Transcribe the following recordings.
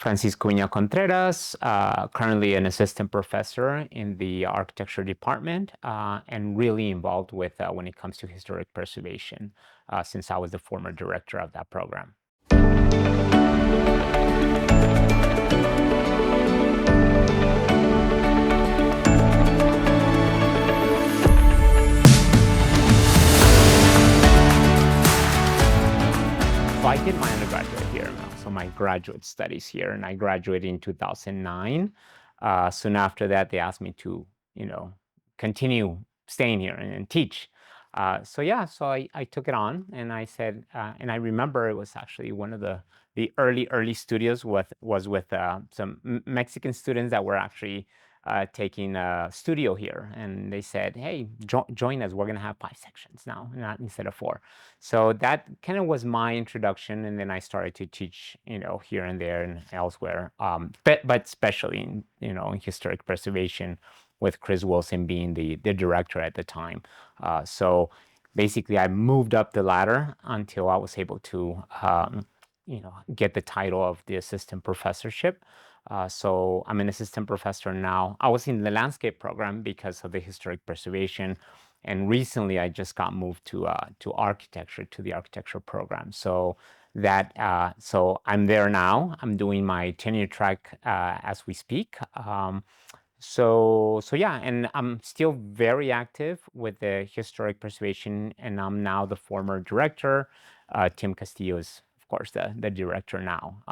Francisco Uviña-Contreras, currently an assistant professor in the architecture department, and really involved with when it comes to historic preservation, since I was the former director of that program. So I did my undergraduate here, so my graduate studies here, and I graduated in 2009. Soon after that, they asked me to, continue staying here and teach. So I took it on, and I said, and I remember it was actually one of the early studios was with some Mexican students that were actually taking a studio here, and they said, "Hey, join us. We're gonna have 5 sections now, not instead of 4." So that kind of was my introduction, and then I started to teach, here and there and elsewhere, but especially in historic preservation, with Chris Wilson being the director at the time. So basically, I moved up the ladder until I was able to, get the title of the assistant professorship. So I'm an assistant professor now. I was in the landscape program because of the historic preservation, and recently I just got moved to architecture, to the architecture program. So I'm there now. I'm doing my tenure track as we speak. And I'm still very active with the historic preservation, and I'm now the former director. Tim Castillo is, of course, the director now.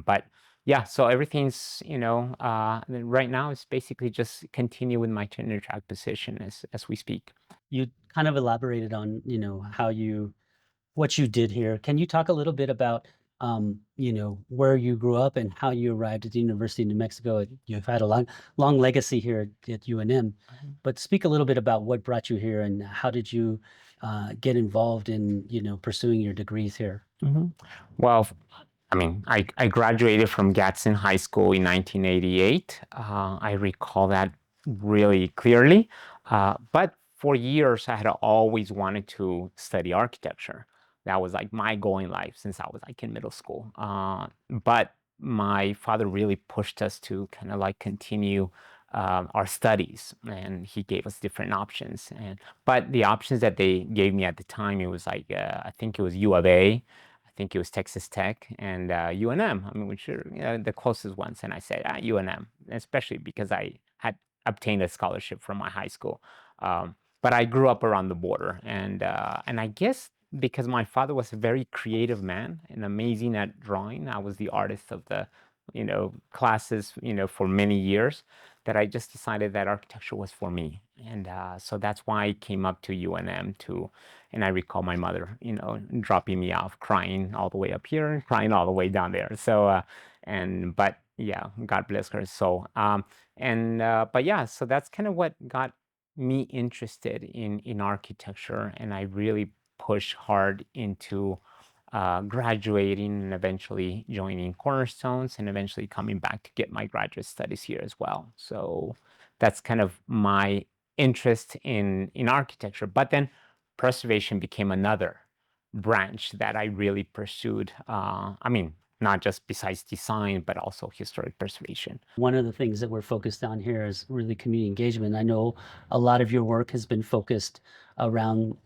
But yeah, so everything's, right now it's basically just continue with my tenure track position as we speak. You kind of elaborated on, what you did here. Can you talk a little bit about, where you grew up and how you arrived at the University of New Mexico? You've had a long legacy here at UNM, but speak a little bit about what brought you here and how did you get involved in, pursuing your degrees here? Mhm. Well, I mean, I graduated from Gadsden High School in 1988. I recall that really clearly. But for years, I had always wanted to study architecture. That was like my goal in life since I was like in middle school. But my father really pushed us to kind of like continue our studies, and he gave us different options. But the options that they gave me at the time, it was like I think it was U of A. I think it was Texas Tech and UNM. I mean, which are the closest ones. And I said UNM, especially because I had obtained a scholarship from my high school. But I grew up around the border, and I guess because my father was a very creative man and amazing at drawing, I was the artist of the classes for many years, that I just decided that architecture was for me. And so that's why I came up to UNM to. And I recall my mother, dropping me off, crying all the way up here and crying all the way down there. So, but yeah, God bless her soul. But yeah, so that's kind of what got me interested in architecture, and I really pushed hard into graduating and eventually joining Cornerstones, and eventually coming back to get my graduate studies here as well. So that's kind of my interest in architecture. But then preservation became another branch that I really pursued. I mean, not just besides design, but also historic preservation. One of the things that we're focused on here is really community engagement. I know a lot of your work has been focused around,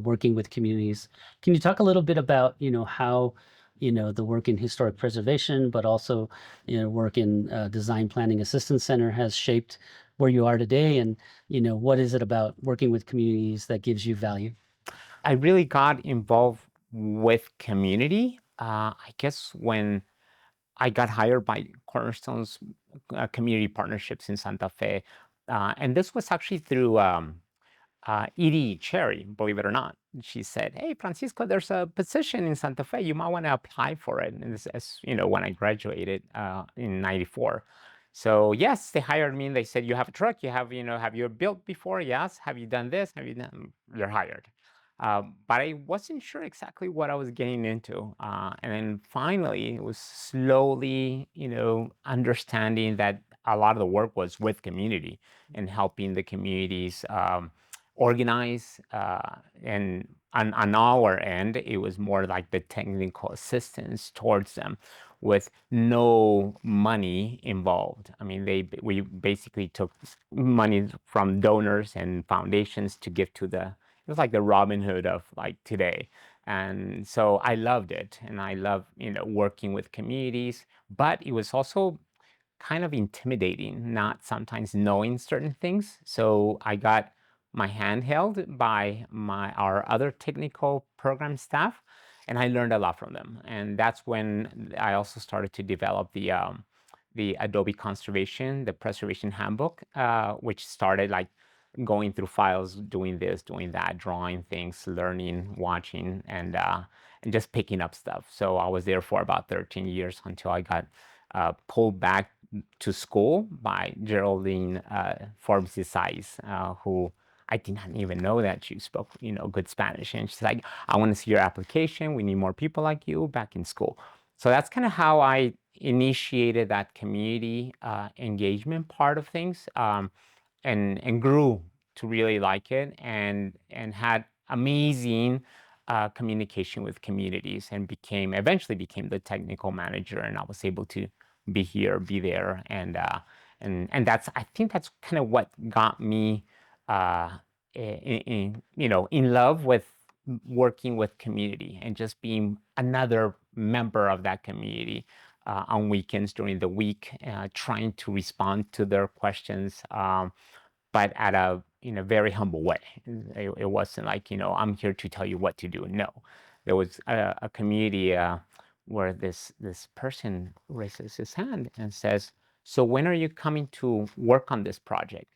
working with communities. Can you talk a little bit about, how, the work in historic preservation, but also, work in Design Planning Assistance Center has shaped where you are today? And, what is it about working with communities that gives you value? I really got involved with community, I guess, when I got hired by Cornerstone's community partnerships in Santa Fe. And this was actually through Edie Cherry, believe it or not. She said, "Hey, Francisco, there's a position in Santa Fe. You might want to apply for it." And this is, when I graduated in '94. So yes, they hired me, and they said, "You have a truck. You have, have you built before? Yes. Have you done this? Have you done?" You're hired. But I wasn't sure exactly what I was getting into. And then finally, it was slowly, understanding that a lot of the work was with community and helping the communities organize. And on our end, it was more like the technical assistance towards them, with no money involved. I mean, we basically took money from donors and foundations to give to the, it was like the Robin Hood of like today. And so I loved it, and I love, working with communities, but it was also kind of intimidating, not sometimes knowing certain things. So I got my hand held by our other technical program staff, and I learned a lot from them. And that's when I also started to develop the Adobe Conservation, the Preservation Handbook, which started like going through files, doing this, doing that, drawing things, learning, watching, and just picking up stuff. So I was there for about 13 years until I got pulled back to school by Geraldine Forbes Size, who I did not even know that she spoke, good Spanish. And she's like, I want to see your application. We need more people like you back in school. So that's kind of how I initiated that community engagement part of things, and grew to really like it, and had amazing communication with communities, and eventually became the technical manager, and I was able to be here, be there, and I think that's kind of what got me in love with working with community, and just being another member of that community on weekends during the week, trying to respond to their questions, but in a very humble way. It wasn't like, I'm here to tell you what to do. No, there was a community where this person raises his hand and says, "So when are you coming to work on this project?"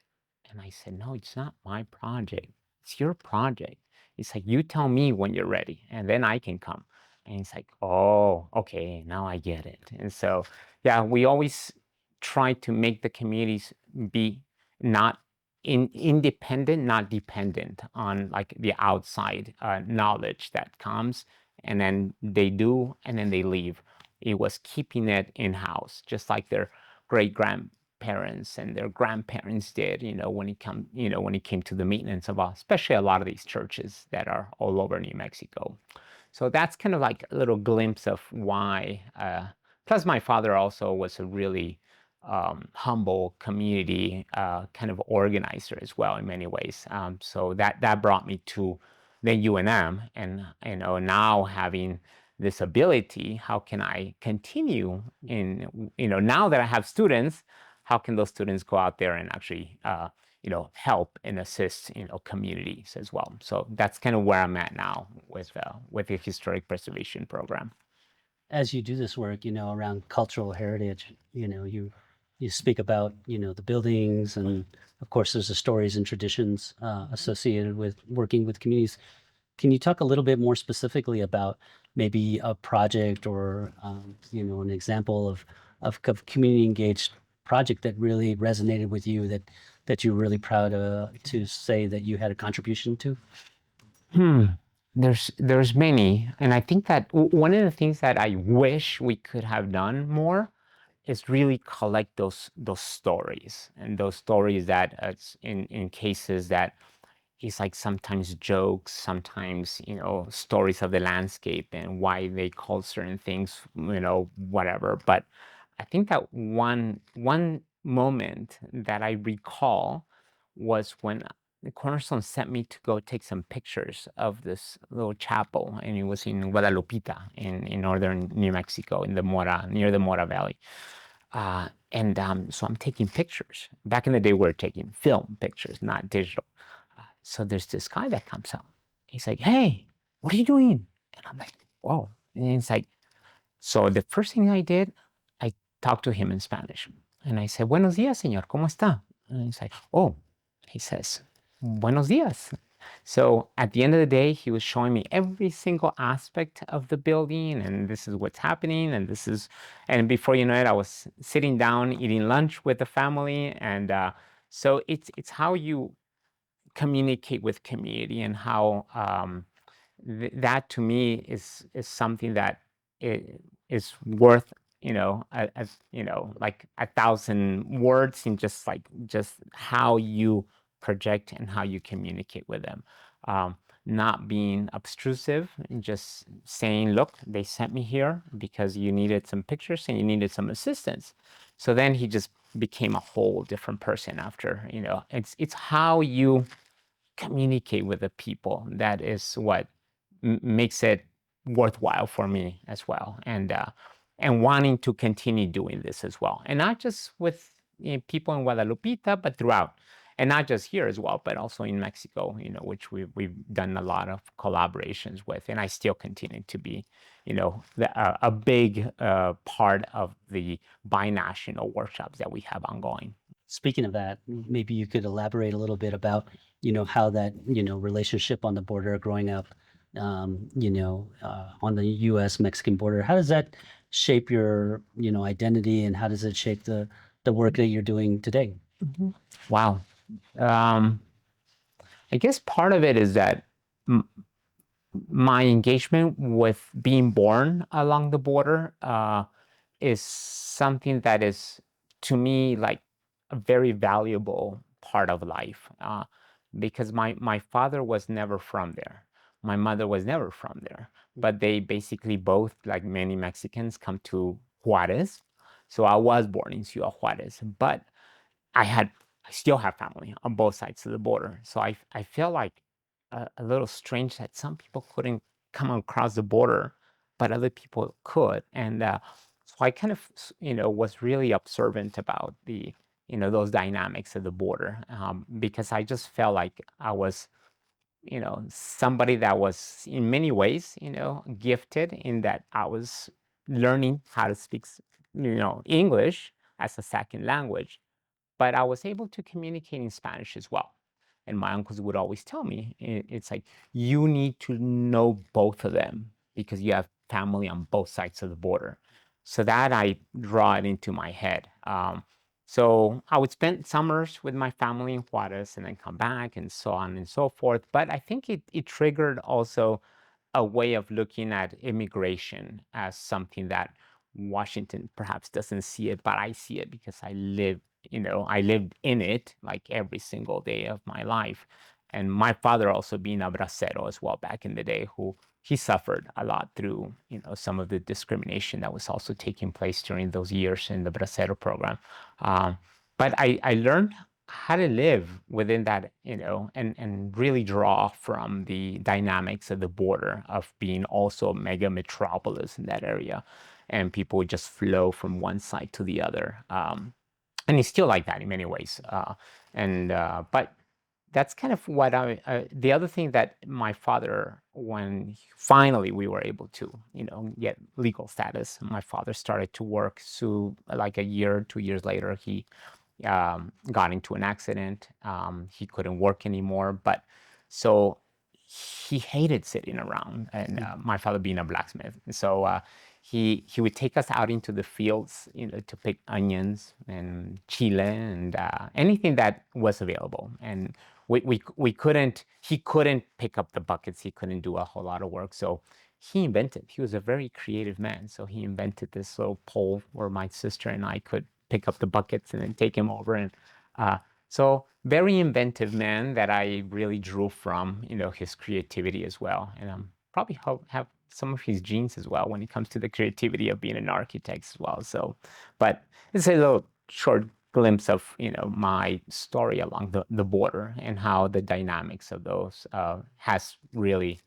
And I said, "No, it's not my project. It's your project. It's like, you tell me when you're ready, and then I can come." And he's like, "Oh, okay, now I get it." And so, yeah, we always try to make the communities be not independent, not dependent on like the outside knowledge that comes, and then they do, and then they leave. It was keeping it in-house, just like their great grandparents and their grandparents did, when it came to the maintenance of, especially a lot of these churches that are all over New Mexico. So that's kind of like a little glimpse of why. Plus, my father also was a really humble community kind of organizer as well in many ways. So that brought me to the UNM, and now having this ability, how can I continue now that I have students, how can those students go out there and actually help and assist communities as well. So that's kind of where I'm at now with the historic preservation program. As you do this work, around cultural heritage, you speak about, the buildings, and of course there's the stories and traditions associated with working with communities. Can you talk a little bit more specifically about maybe a project, or an example of community engaged project that really resonated with you, that you're really proud to say that you had a contribution to? Hmm. There's many, and I think that one of the things that I wish we could have done more is really collect those stories, and those stories that in cases that it's like sometimes jokes, sometimes stories of the landscape and why they call certain things, whatever. But I think that one moment that I recall was when the Cornerstone sent me to go take some pictures of this little chapel, and it was in Guadalupita, in northern New Mexico, in the Mora, near the Mora Valley. And so I'm taking pictures. Back in the day, we were taking film pictures, not digital. So there's this guy that comes up. He's like, "Hey, what are you doing?" And I'm like, "Whoa!" And it's like, so the first thing I did, I talked to him in Spanish, and I said, "Buenos días, señor. ¿Cómo está?" And he's like, "Oh," he says, "Buenos días." So at the end of the day, he was showing me every single aspect of the building, and this is what's happening, and before you know it, I was sitting down eating lunch with the family, and so it's how you communicate with community, and how that to me is something that is worth like 1,000 words, in just how you project and how you communicate with them. not being obtrusive and just saying, look, they sent me here because you needed some pictures and you needed some assistance. So then he just became a whole different person after. It's how you communicate with the people that is what makes it worthwhile for me as well, and wanting to continue doing this as well, and not just with people in Guadalupita, but throughout, and not just here as well, but also in Mexico, which we've done a lot of collaborations with, and I still continue to be, a big part of the binational workshops that we have ongoing. Speaking of that, maybe you could elaborate a little bit about, how that, relationship on the border growing up, on the U.S. Mexican border. How does that shape your, identity, and how does it shape the work that you're doing today? Wow. I guess part of it is that my engagement with being born along the border is something that is, to me, like a very valuable part of life, because my father was never from there. My mother was never from there, but they basically both, like many Mexicans, come to Juarez. So I was born in Ciudad Juarez, but I still have family on both sides of the border. So I feel like a little strange that some people couldn't come across the border, but other people could. And so I kind of, was really observant about those dynamics of the border, because I just felt like I was, somebody that was in many ways, gifted in that I was learning how to speak, English as a second language, but I was able to communicate in Spanish as well. And my uncles would always tell me, it's like, you need to know both of them because you have family on both sides of the border. So that I draw it into my head. So I would spend summers with my family in Juarez and then come back and so on and so forth. But I think it triggered also a way of looking at immigration as something that Washington perhaps doesn't see it, but I see it because I lived in it like every single day of my life. And my father also being a bracero as well back in the day, who he suffered a lot through, some of the discrimination that was also taking place during those years in the bracero program. Um, but I learned how to live within that, and really draw from the dynamics of the border of being also a mega metropolis in that area. And people would just flow from one side to the other. And it's still like that in many ways. But that's kind of what the other thing that my father, when finally we were able to, get legal status, my father started to work. So like a year, 2 years later, he got into an accident. He couldn't work anymore, but so he hated sitting around. And my father being a blacksmith, so he would take us out into the fields, to pick onions and chile and anything that was available. And we couldn't. He couldn't pick up the buckets. He couldn't do a whole lot of work. So he invented. He was a very creative man. So he invented this little pole where my sister and I could pick up the buckets and then take him over. And so very inventive man that I really drew from, his creativity as well. And probably have some of his genes as well when it comes to the creativity of being an architect as well. So, but it's a little short glimpse of, my story along the border and how the dynamics of those has really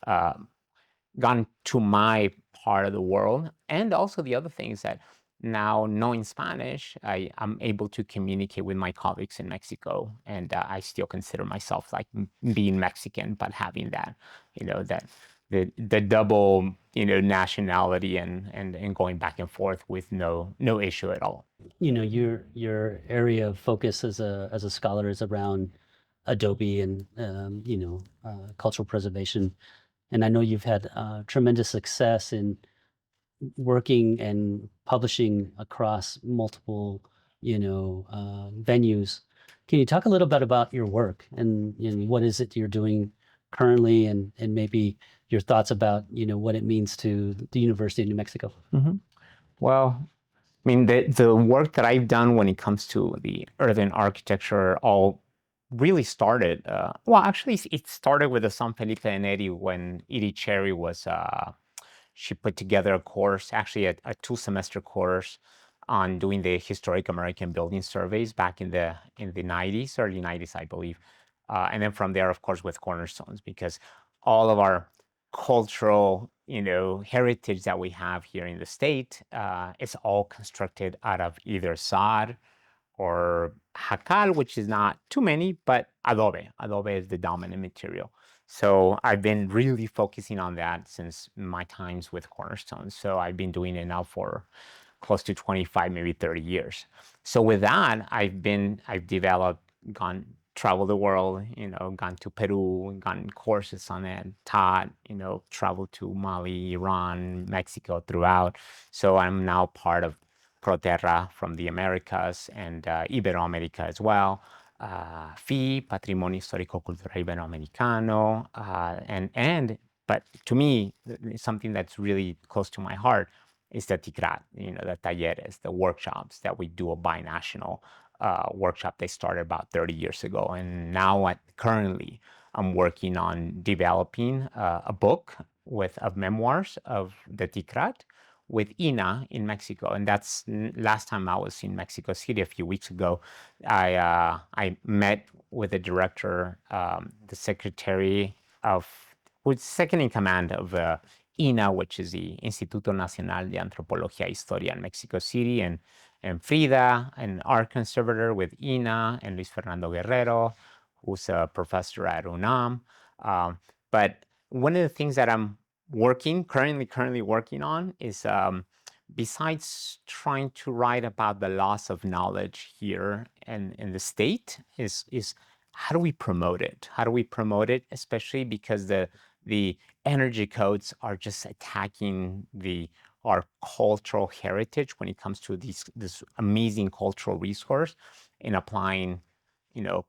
gone to my part of the world. And also the other thing is that now knowing Spanish, I'm able to communicate with my colleagues in Mexico, and I still consider myself like being Mexican, but having that, that the double, nationality and going back and forth with no issue at all. Your area of focus as a scholar is around adobe and cultural preservation, and I know you've had tremendous success in working and publishing across multiple, venues. Can you talk a little bit about your work and what is it you're doing currently, and maybe your thoughts about, what it means to the University of New Mexico? Well, I mean, the work that I've done when it comes to the urban architecture, all really started, well, actually, it started with the San Felipe Neri when Edie Cherry was, she put together a course, actually a 2-semester course on doing the historic American building surveys back in the 90s, early 90s, I believe. And then from there, of course, with Cornerstones, because all of our cultural, heritage that we have here in the state, is all constructed out of either sod or jacal, which is not too many, but adobe. Adobe is the dominant material. So I've been really focusing on that since my times with Cornerstone. So I've been doing it now for close to 25, maybe 30 years. So with that, I've developed, traveled the world, gone to Peru, gone courses on it, taught, traveled to Mali, Iran, Mexico throughout. So I'm now part of Proterra from the Americas and Iberoamerica as well. FI, Patrimonio Histórico Cultural Iberoamericano, but to me, something that's really close to my heart is the TICRAT, the talleres, the workshops that we do, a binational workshop they started about 30 years ago. And now currently I'm working on developing a book of memoirs of the TICRAT with INA in Mexico. And that's last time I was in Mexico City a few weeks ago. I met with the director, the secretary of, who's second in command of INA, which is the Instituto Nacional de Antropología y Historia in Mexico City, and Frida, an art conservator with INA, and Luis Fernando Guerrero, who's a professor at UNAM. But one of the things that I'm currently working on is, besides trying to write about the loss of knowledge here in the state, is how do we promote it? How do we promote it, especially because the energy codes are just attacking our cultural heritage when it comes to this amazing cultural resource, in applying,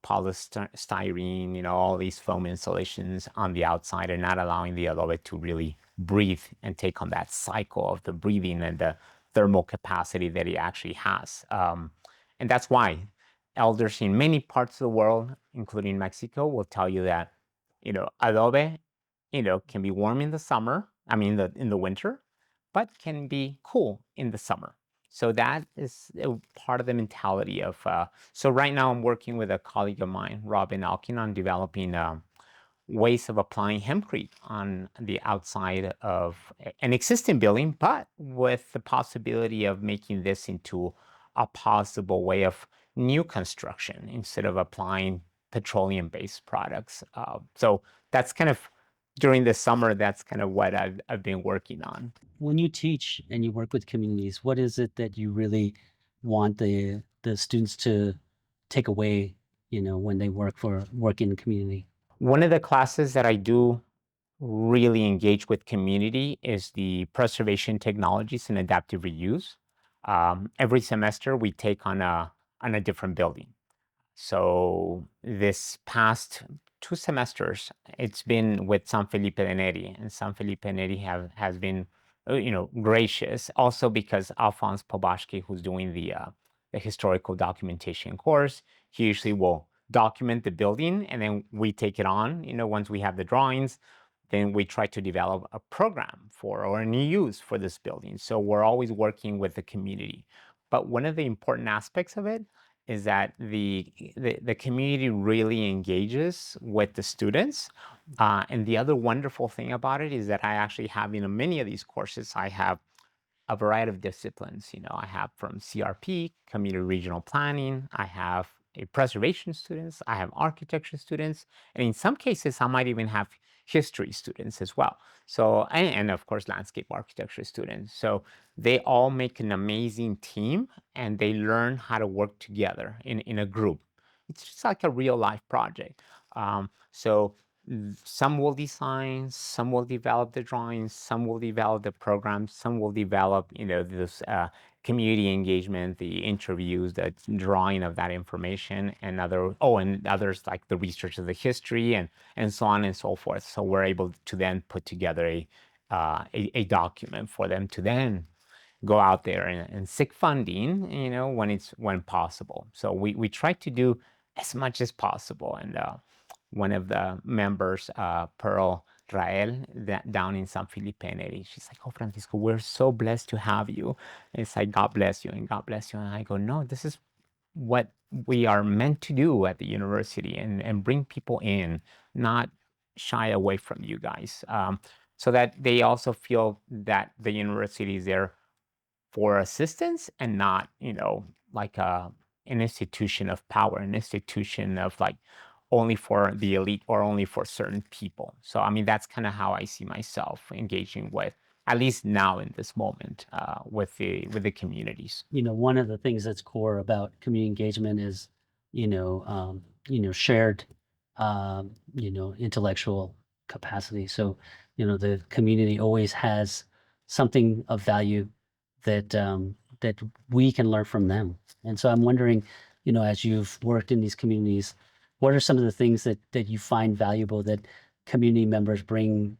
polystyrene, all these foam installations on the outside, and not allowing the adobe to really breathe and take on that cycle of the breathing and the thermal capacity that it actually has. And that's why elders in many parts of the world, including Mexico, will tell you that, adobe, can be warm in the summer, I mean, in the winter, but can be cool in the summer. So that is part of the mentality of. So right now, I'm working with a colleague of mine, Robin Alkin, on developing ways of applying hempcrete on the outside of an existing building, but with the possibility of making this into a possible way of new construction instead of applying petroleum-based products. So that's kind of, during the summer, that's kind of what I've been working on. When you teach and you work with communities, what is it that you really want the students to take away, when they work in the community? One of the classes that I do really engage with community is the preservation technologies and adaptive reuse. Every semester we take on a different building. So this past 2 semesters, it's been with San Felipe Neri, and San Felipe Neri has been, gracious. Also because Alphonse Pobashki, who's doing the historical documentation course, he usually will document the building, and then we take it on. Once we have the drawings, then we try to develop a program or a new use for this building. So we're always working with the community. But one of the important aspects of it is that the community really engages with the students. And the other wonderful thing about it is that I actually have, many of these courses, I have a variety of disciplines. I have from CRP, community regional planning, I have a preservation students, I have architecture students, and in some cases, I might even have history students as well. So, and of course, landscape architecture students. So they all make an amazing team, and they learn how to work together in a group. It's just like a real life project. So some will design, some will develop the drawings, some will develop the programs, some will develop, this community engagement, the interviews, the drawing of that information, and others like the research of the history and so on and so forth. So we're able to then put together a document for them to then go out there and seek funding, when possible. So we try to do as much as possible. And one of the members, Pearl Rael, that down in San Felipe Neri, she's like, "Oh, Francisco, we're so blessed to have you." And it's like, "God bless you," and "God bless you." And I go, "No, this is what we are meant to do at the university, and bring people in, not shy away from you guys, so that they also feel that the university is there for assistance and not, like an institution of power, an institution of like only for the elite or only for certain people." So, I mean, that's kind of how I see myself engaging with, at least now in this moment, with the communities. One of the things that's core about community engagement is, shared, intellectual capacity. So, the community always has something of value that we can learn from them. And so I'm wondering, as you've worked in these communities, what are some of the things that you find valuable that community members bring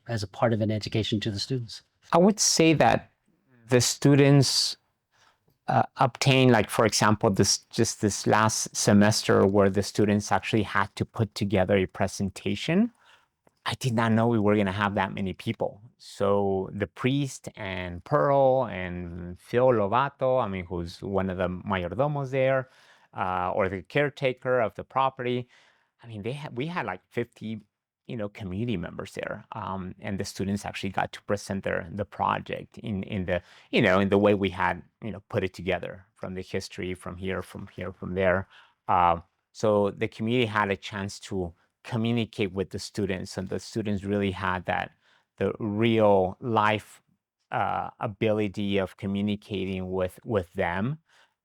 as a part of an education to the students? I would say that the students obtain, like, for example, this last semester where the students actually had to put together a presentation. I did not know we were going to have that many people. So the priest and Pearl and Phil Lovato, I mean, who's one of the mayordomos there, or the caretaker of the property. I mean, we had like 50, community members there, and the students actually got to present the project in the, in the way we had, put it together, from the history, from here, from there. So the community had a chance to communicate with the students, and the students really had the real life ability of communicating with them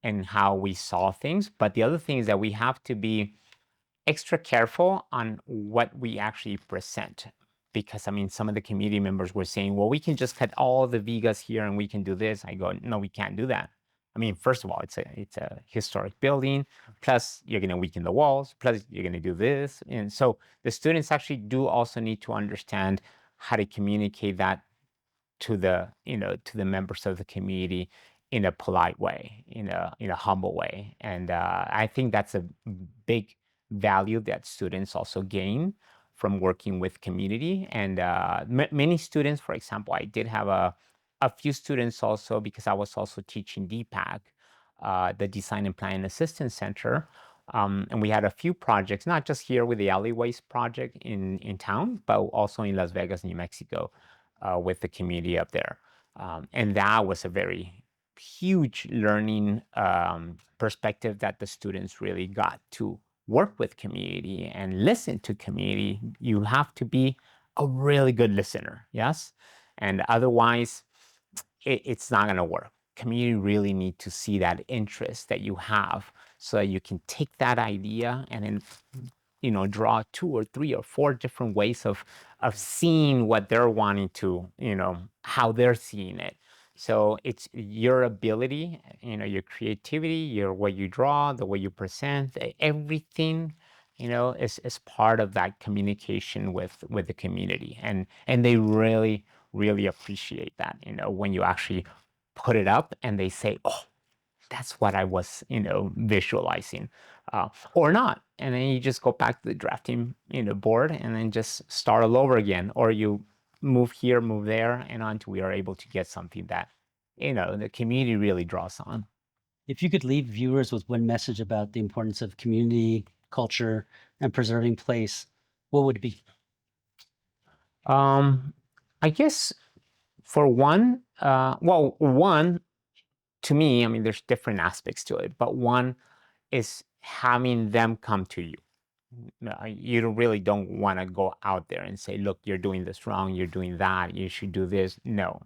and how we saw things. But the other thing is that we have to be extra careful on what we actually present, because, I mean, some of the community members were saying, "Well, we can just cut all the vigas here and we can do this." I go, "No, we can't do that." I mean, first of all, it's a historic building, plus you're going to weaken the walls, plus you're going to do this. And so the students actually do also need to understand how to communicate that to the members of the community in a polite way, in a humble way. And I think that's a big value that students also gain from working with community. And many students, for example, I did have a few students also, because I was also teaching DPAC, the Design and Planning Assistance Center. And we had a few projects, not just here with the alleyways project in town, but also in Las Vegas, New Mexico, with the community up there. And that was a very huge learning perspective, that the students really got to work with community and listen to community. You have to be a really good listener, yes? And otherwise, it's not going to work. Community really need to see that interest that you have, so that you can take that idea and then, draw two or three or four different ways of seeing what they're wanting to, how they're seeing it. So it's your ability, your creativity, your way you draw, the way you present, everything, is part of that communication with the community. And they really, really appreciate that, when you actually put it up and they say, "Oh, that's what I was, visualizing," or not. And then you just go back to the drafting, board, and then just start all over again, or you move here, move there, and until we are able to get something that, the community really draws on. If you could leave viewers with one message about the importance of community, culture, and preserving place, what would it be? Um, I guess, for one, one, to me, I mean, there's different aspects to it, but one is having them come to you. No, you really don't want to go out there and say, "Look, you're doing this wrong. You're doing that. You should do this." No,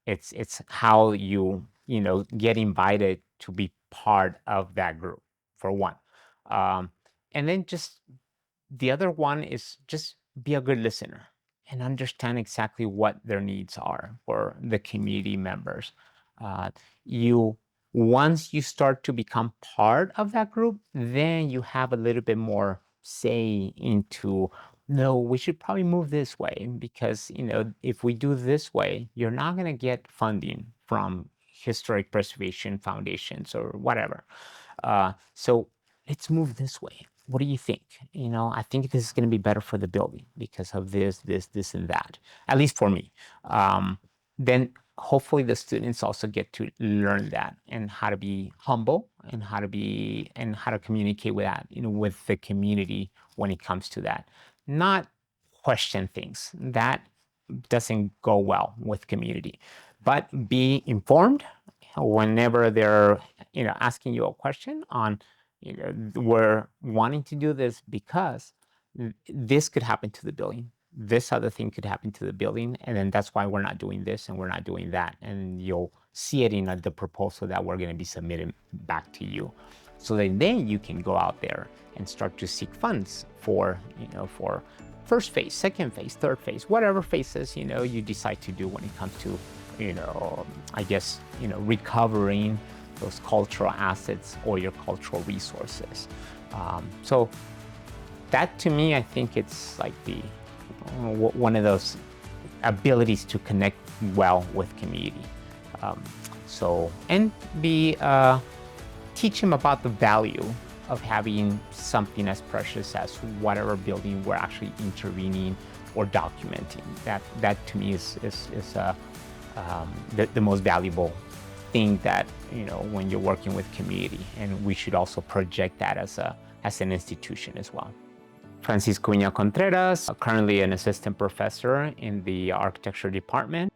it's how you get invited to be part of that group, for one. um, and then just the other one is just be a good listener and understand exactly what their needs are for the community members. Uh, you Once you start to become part of that group, then you have a little bit more say into, "No, we should probably move this way, because if we do this way, you're not going to get funding from historic preservation foundations or whatever." So let's move this way. What do you think? I think this is going to be better for the building because of this, and that, at least for me. Then hopefully the students also get to learn that and how to be humble and how to communicate with that, with the community when it comes to that. Not question things. That doesn't go well with community, but be informed whenever they're asking you a question on we're wanting to do this because this could happen to the building, this other thing could happen to the building, and then that's why we're not doing this and we're not doing that, and you'll see it in the proposal that we're going to be submitting back to you. So then you can go out there and start to seek funds for first phase, second phase, third phase, whatever phases you decide to do when it comes to I guess recovering those cultural assets or your cultural resources. So that, to me, I think it's like the one of those abilities to connect well with community. And teach them about the value of having something as precious as whatever building we're actually intervening or documenting. That to me is the most valuable thing that when you're working with community, and we should also project that as an institution as well. Francisco Uviña-Contreras, currently an assistant professor in the architecture department.